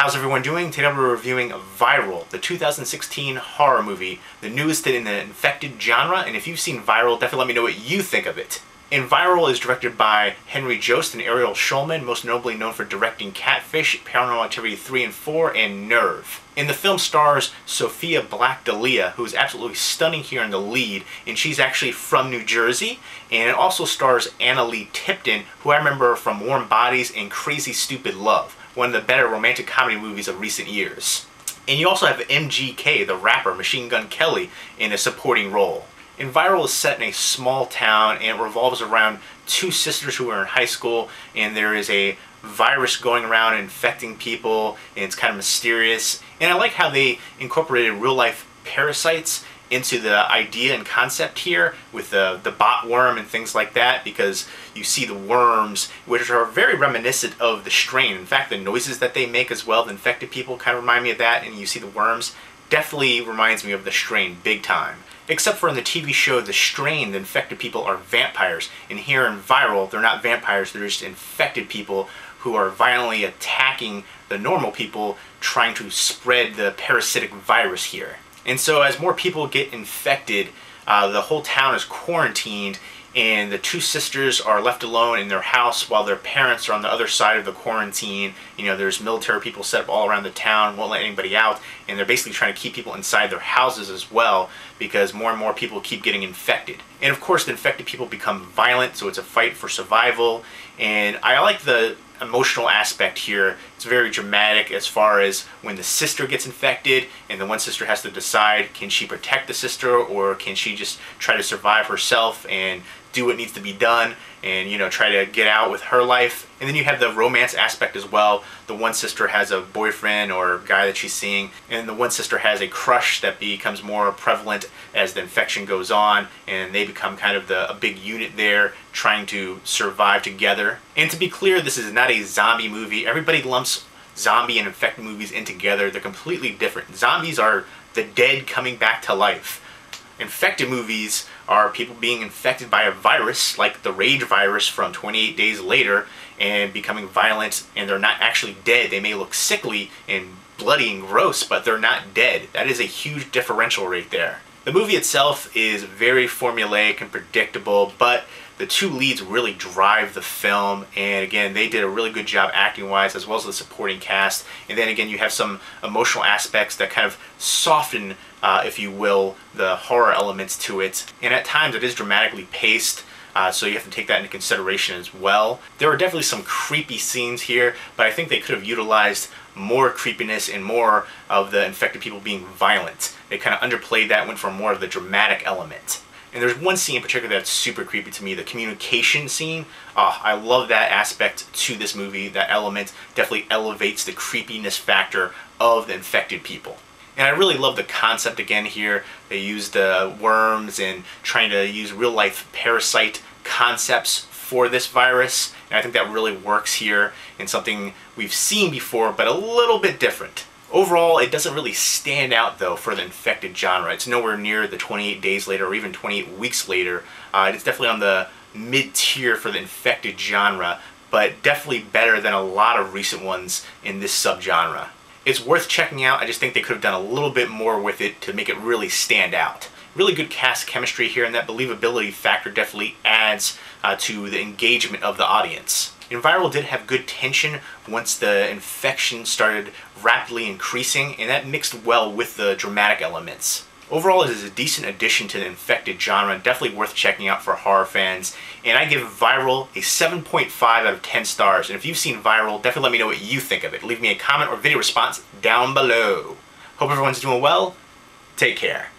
How's everyone doing? Today we're reviewing Viral, the 2016 horror movie, the newest in the infected genre, and if you've seen Viral, definitely let me know what you think of it. And Viral is directed by Henry Jost and Ariel Schulman, most notably known for directing Catfish, Paranormal Activity 3 and 4, and Nerve. In the film stars Sophia Black-D'Elia, who is absolutely stunning here in the lead, and she's actually from New Jersey. And it also stars Analeigh Tipton, who I remember from Warm Bodies and Crazy Stupid Love, one of the better romantic comedy movies of recent years. And you also have MGK, the rapper, Machine Gun Kelly, in a supporting role. And Viral is set in a small town, and it revolves around two sisters who are in high school, and there is a virus going around infecting people, and it's kind of mysterious. And I like how they incorporated real-life parasites into the idea and concept here with the bot worm and things like that, because you see the worms, which are very reminiscent of the strain. In fact, the noises that they make as well, the infected people, kind of remind me of that, and you see the worms, definitely reminds me of the strain big time. Except for in the TV show The Strain, the infected people are vampires, and here in Viral, they're not vampires, they're just infected people who are violently attacking the normal people, trying to spread the parasitic virus here. And so as more people get infected, the whole town is quarantined, and the two sisters are left alone in their house while their parents are on the other side of the quarantine. You know, there's military people set up all around the town, won't let anybody out, and they're basically trying to keep people inside their houses as well, because more and more people keep getting infected. And of course, the infected people become violent, so it's a fight for survival. And I like the emotional aspect here. It's very dramatic as far as when the sister gets infected and the one sister has to decide, can she protect the sister or can she just try to survive herself and do what needs to be done and, you know, try to get out with her life. And then you have the romance aspect as well. The one sister has a boyfriend or guy that she's seeing, and the one sister has a crush that becomes more prevalent as the infection goes on, and they become kind of a big unit there trying to survive together. And to be clear, this is not a zombie movie. Everybody lumps zombie and infected movies in together. They're completely different. Zombies are the dead coming back to life. Infected movies are people being infected by a virus, like the Rage virus from 28 Days Later, and becoming violent, and they're not actually dead. They may look sickly and bloody and gross, but they're not dead. That is a huge differential right there. The movie itself is very formulaic and predictable, but the two leads really drive the film, and again, they did a really good job acting-wise, as well as the supporting cast. And then again, you have some emotional aspects that kind of soften, if you will, the horror elements to it. And at times, it is dramatically paced, so you have to take that into consideration as well. There are definitely some creepy scenes here, but I think they could have utilized more creepiness and more of the infected people being violent. They kind of underplayed that, went for more of the dramatic element. And there's one scene in particular that's super creepy to me, the communication scene. I love that aspect to this movie. That element definitely elevates the creepiness factor of the infected people. And I really love the concept again here. They use the worms and trying to use real life parasite concepts for this virus. And I think that really works here in something we've seen before, but a little bit different. Overall, it doesn't really stand out, though, for the infected genre. It's nowhere near the 28 Days Later or even 28 Weeks Later. It's definitely on the mid-tier for the infected genre, but definitely better than a lot of recent ones in this subgenre. It's worth checking out. I just think they could have done a little bit more with it to make it really stand out. Really good cast chemistry here, and that believability factor definitely adds to the engagement of the audience. And Viral did have good tension once the infection started rapidly increasing, and that mixed well with the dramatic elements. Overall, it is a decent addition to the infected genre, definitely worth checking out for horror fans. And I give Viral a 7.5 out of 10 stars. And if you've seen Viral, definitely let me know what you think of it. Leave me a comment or video response down below. Hope everyone's doing well. Take care.